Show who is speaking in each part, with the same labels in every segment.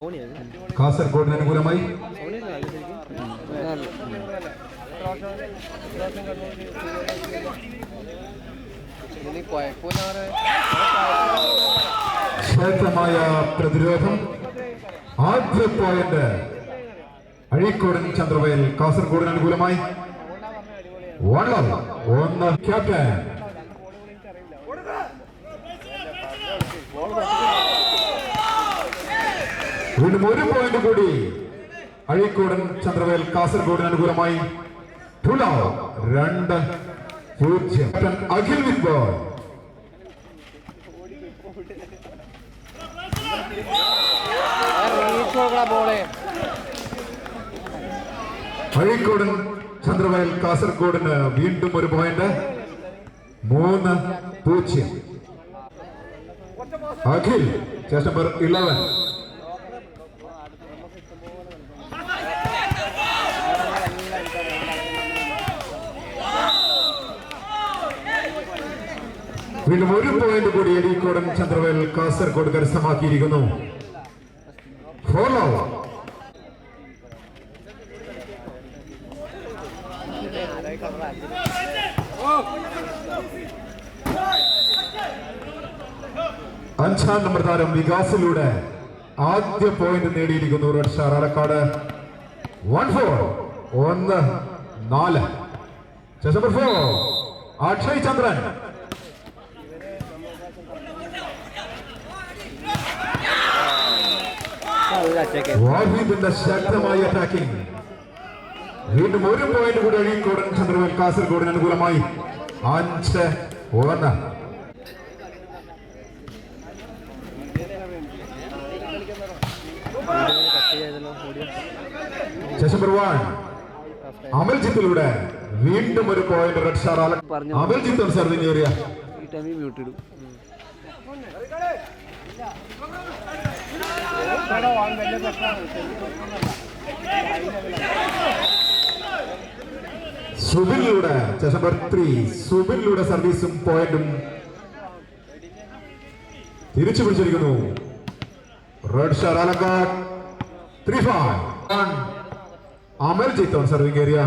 Speaker 1: കാസർഗോഡിന് അനുകൂലമായി ശക്തമായ പ്രതിരോധം. ആദ്യ പോയിന്റ് അഴീക്കോടൻ ചന്ദ്രവയൽ. കാസർഗോഡിന് അനുകൂലമായി 1 ക്യാപ്റ്റൻ. വീണ്ടും ഒരു പോയിന്റ് കൂടി അഴീക്കോടൻ ചന്ദ്രവയൽ. കാസർഗോഡിന് അനുകൂലമായി 2-0. Captain Akhil with ball. Azhikodan Chandravayal. കാസർഗോഡിന് വീണ്ടും ഒരു പോയിന്റ്. 3-0. Akhil chase number 11. വീണ്ടും ഒരു പോയിന്റ് കൂടി അഴീക്കോടൻ ചന്ദ്രവയൽ. കാസർഗോഡ് കരസ്ഥമാക്കിയിരിക്കുന്നു. ഫോളോ അഞ്ചാം നമ്പർ താരം വികാസിലൂടെ ആദ്യ പോയിന്റ് നേടിയിരിക്കുന്നു. Red star Alakkad. 1-4. Chase number 4 Akshay Chandran. വാഹിദിന്റെ ശക്തമായ അറ്റാക്കിംഗ്. വീണ്ടും ഒരു പോയിന്റ് കൂടി അഴീക്കോടൻ ചന്ദ്രവയൽ. കാസർഗോഡിന് അനുകൂലമായി 5-1. നമ്പർ 1 അമൽജിത്തിലൂടെ വീണ്ടും ഒരു point. Red star Alakkad. Amaljith serving area. സുബിനിലൂടെ നമ്പർ 3 സുബിനിലൂടെ സർവീസും പോയിന്റും തിരിച്ചു പിടിച്ചിരിക്കുന്നു. Red star Alakkad. 3-5. Amaljith on serving area.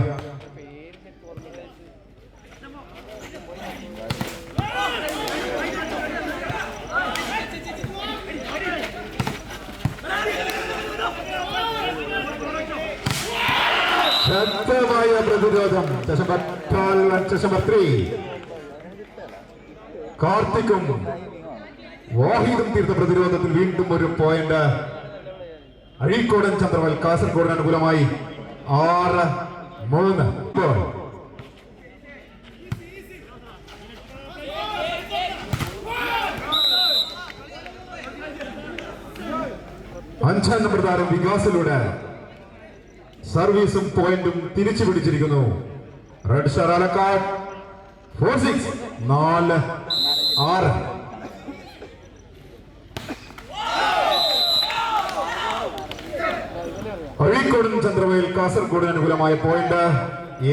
Speaker 1: ശക്തമായ പ്രതിരോധം. നമ്പർ 3 കാർത്തിക്കും വാഹിദും തീർത്ത പ്രതിരോധത്തിൽ വീണ്ടും ഒരു പോയിന്റ്. അഴീക്കോടൻ ചന്ദ്രവയൽ. കാസർഗോഡിന് അനുകൂലമായി 6-3. അഞ്ചാം നമ്പർ താരം വികാസിലൂടെ സർവീസും പോയിന്റും തിരിച്ചു പിടിച്ചിരിക്കുന്നു. Red star Alakkad. 4-6. അഴീക്കോടൻ ചന്ദ്രവയൽ. കാസർഗോഡിന് അനുകൂലമായ point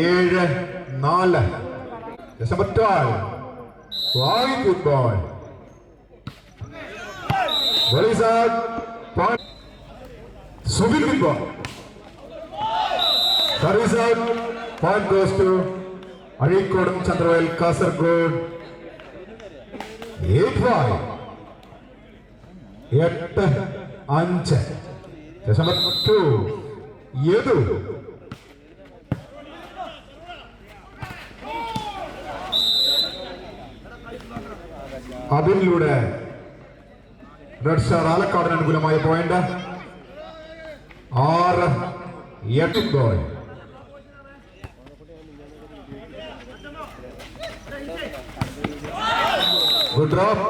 Speaker 1: 7-4. Number 12 Wahid with ball. Subin with ball. Service out. Point goes to Azhikodan Chandravayal. Kasaragod 8-5. 8-5. Number 2 Yadu. അതിലൂടെ റെഡ് സ്റ്റാർ ആലക്കാടിന് അനുകൂലമായ പോയിന്റ് 6-8. ഗോൾ. Good drop.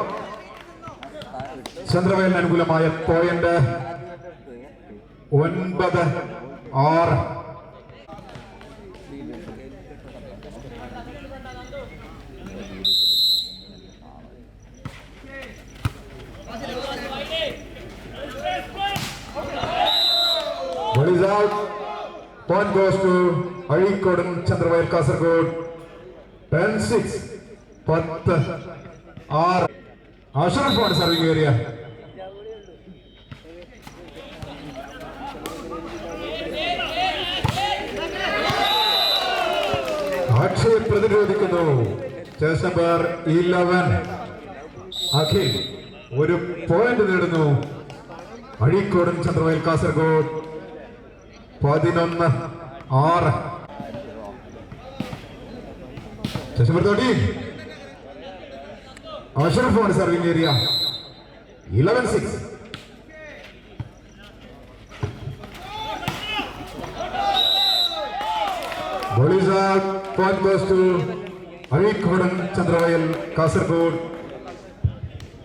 Speaker 1: ചന്ദ്രവയലിന് അനുകൂലമായ point 9-6. Point goes to Azhikodan Chandravayal. Kasaragod 10-6. 10-6. അഷറഫാണ് സർവിംഗ് ഏരിയ. പ്രതിരോധിക്കുന്നു ചേസ് നമ്പർ 11 അഖിൽ ഒരു പോയിന്റ് നേടുന്നു. അഴീക്കോടൻ ചന്ദ്രവയൽ കാസർഗോഡ് 11-6. ചേസ് നമ്പർ 13 അഷറഫാണ് serving area 11-6. Point goes to Azhikodan Chandravayal Kasaragod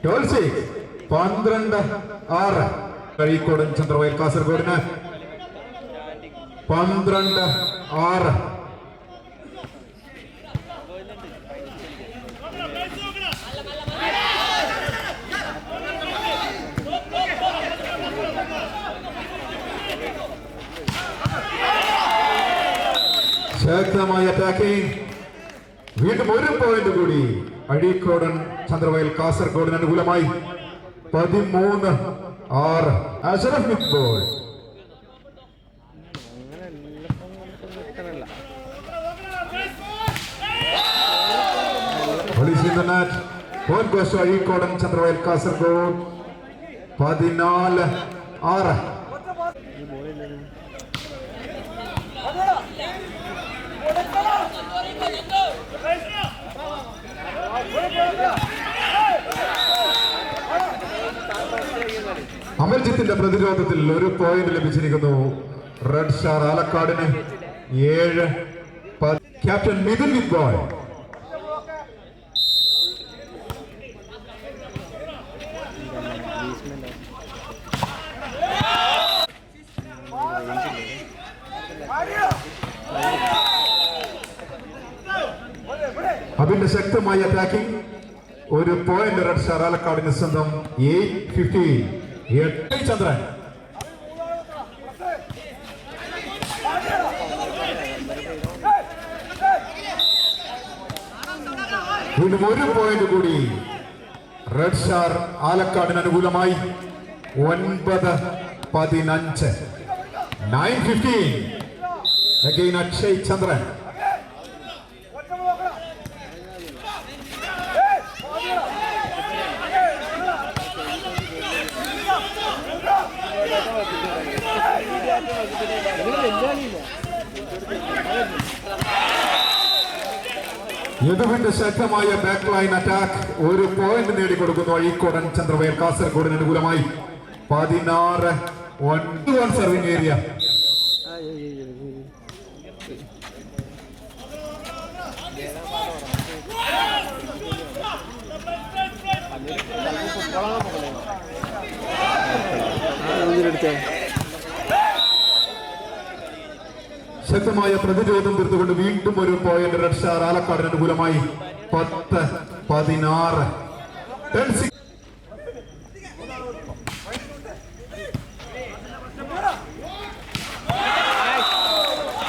Speaker 1: 12-6. 12-6. Azhikodan Chandravayal കാസർഗോഡിന് 12-6. ശക്തമായ അറ്റാക്കിംഗ്. വീണ്ടും ഒരു പോയിന്റ് കൂടി അഴീക്കോടൻ ചന്ദ്രവയൽ കാസർഗോഡിന് അനുകൂലമായി 13-6. Ashraf with ball. Point goes to Azhikodan Chandravayal Kasaragod 14-6. അമൽജിത്തിന്റെ പ്രതിരോധത്തിൽ ഒരു പോയിന്റ് ലഭിച്ചിരിക്കുന്നു. റെഡ് സ്റ്റാർ ആലക്കാടിന് 7. Captain Mithun with ball. അബിന്റെ ശക്തമായ അറ്റാക്കിംഗ്. ഒരു പോയിന്റ് റെഡ് സ്റ്റാർ ആലക്കാടിന് സ്വന്തം. 8-15. ചന്ദ്രൻ വീണ്ടും ഒരു പോയിന്റ് കൂടി റെഡ് സ്റ്റാർ ആലക്കാടിന് അനുകൂലമായി 9-15. 9-15. Again അക്ഷയ് ചന്ദ്രൻ. യദുവിന്റെ ശക്തമായ ബാക്ക് ലൈൻ അറ്റാക്ക് ഒരു പോയിന്റ് നേടിക്കൊടുക്കുന്നു അഴീക്കോടൻ ചന്ദ്രവയൽ കാസർഗോഡിന് അനുകൂലമായി 16-9. Serving area. ശക്തമായ പ്രതിരോധം തീർത്തുകൊണ്ട് വീണ്ടും ഒരു പോയിന്റ് റെഡ് സ്റ്റാർ ആലക്കാടിന് അനുകൂലമായി 10-16.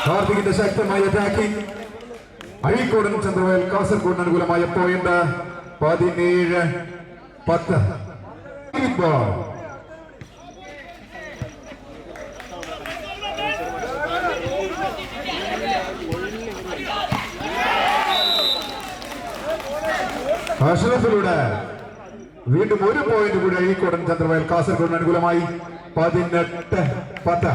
Speaker 1: കാർത്തികിന്റെ ശക്തമായ അറ്റാക്കിംഗ്. അഴീക്കോടൻ ചന്ദ്രവയൽ കാസർഗോഡിന് അനുകൂലമായ പോയിന്റ് 17-10. അഷ്റഫിലൂടെ വീണ്ടും ഒരു പോയിന്റ് കൂടി അഴീക്കോടൻ ചന്ദ്രവയൽ കാസർഗോഡിന് അനുകൂലമായി 18-10.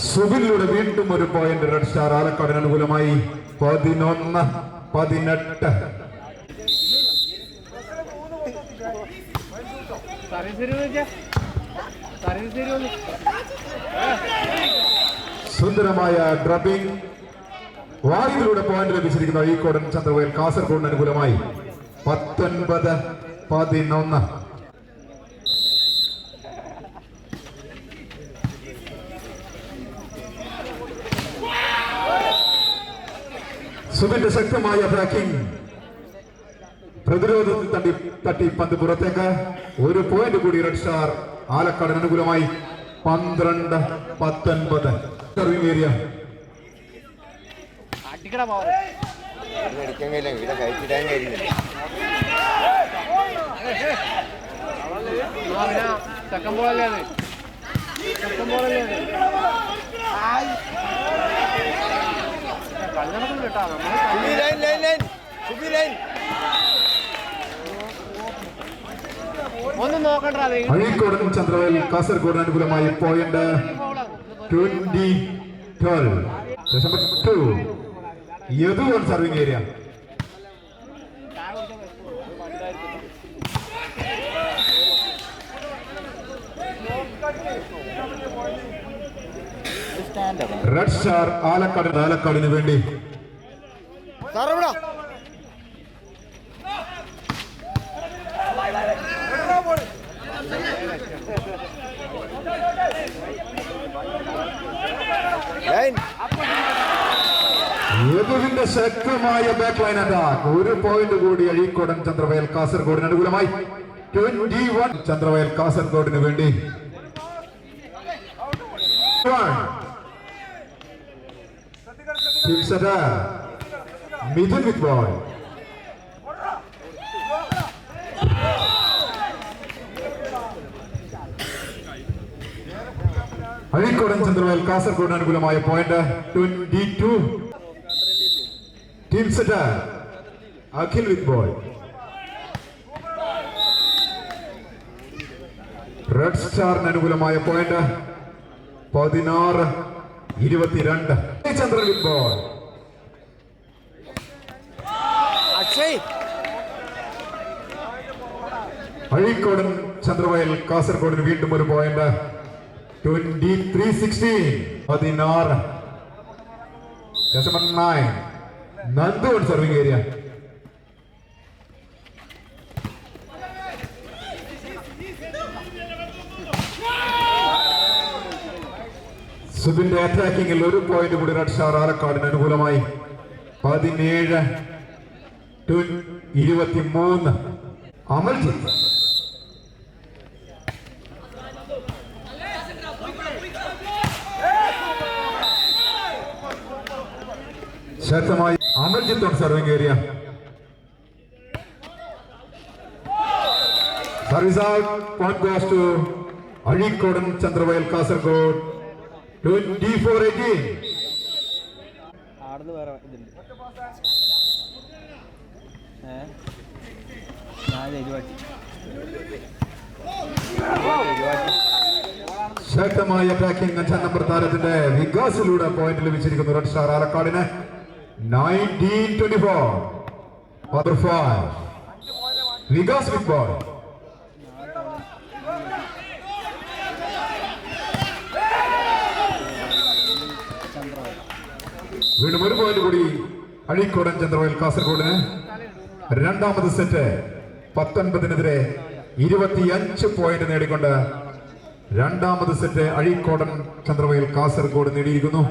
Speaker 1: സുബിനിലൂടെ വീണ്ടും ഒരു പോയിന്റ് റെഡ് സ്റ്റാർ ആലക്കാടിന് അനുകൂലമായി 11-18. സുന്ദരമായ ഡ്രബിംഗ്. വാരിയിലൂടെ പോയിന്റ് ലഭിച്ചിരിക്കുന്ന അഴീക്കോടൻ ചന്ദ്രവയൽ കാസർഗോഡിന് അനുകൂലമായി 19-11. സുബിന്റെ ശക്തമായ അറ്റാക്കിംഗ്. പ്രതിരോധത്തിൽ തട്ടി പന്ത് പുറത്തേക്ക്. ഒരു പോയിന്റ് കൂടി റെഡ് സ്റ്റാർ ആലക്കാടിന് അനുകൂലമായി 12-19. Serving area. അഴീക്കോടൻ ചന്ദ്രവേൽ കാസർഗോഡ് അനുകൂലമായി point 20-12. Number 2. Yadu on serving area. Red Star Alakadinu Vendi. യദുവിന്റെ ശക്തമായ ബാക്ക് ലൈൻ അറ്റാക്ക്. ഒരു പോയിന്റ് കൂടി അഴീക്കോടൻ ചന്ദ്രവേൽ കാസർഗോഡിന് അനുകൂലമായി. 21 ചന്ദ്രവേൽ കാസർഗോഡിന് വേണ്ടി. Mithun with ball. അഴീക്കോടൻ ചന്ദ്രവേൽ കാസർഗോഡിന് അനുകൂലമായ point 22. Team set Akhil with ball. Red സ്റ്റാറിന് അനുകൂലമായ point 16-22. Chandran with ball. Azhikodan Chandravayal കാസർഗോഡിന് വീണ്ടും ഒരു point 23-16. 16-9. Nandu on serving area. സുബിന്റെ അറ്റാക്കിംഗിൽ ഒരു പോയിന്റ് കൂടി റെഡ് സ്റ്റാർ ആലക്കാടിന് അനുകൂലമായി. 17-23. അമൽജിത്ത്. ശക്തമായി Amaljith on serving area. Service out. Point goes to Azhikodan Chandravayal Kasaragod. 24-18. ശക്തമായ അറ്റാക്കിംഗ് 5 നമ്പർ താരത്തിന്റെ വികാസിലൂടെ പോയിന്റ് ലഭിച്ചിരിക്കുന്നു red star ആലക്കാടിന്. 19-24. Number 5. Vigas with ball. വീണ്ടും ഒരു പോയിന്റ് കൂടി അഴീക്കോടൻ ചന്ദ്രവേൽ കാസർഗോഡിന്. രണ്ടാമത് സെറ്റ് 19-നെതിരെ 25 പോയിന്റ് നേടിക്കൊണ്ട് രണ്ടാമത് സെറ്റ് അഴീക്കോടൻ ചന്ദ്രവേൽ കാസർഗോഡ് നേടിയിരിക്കുന്നു.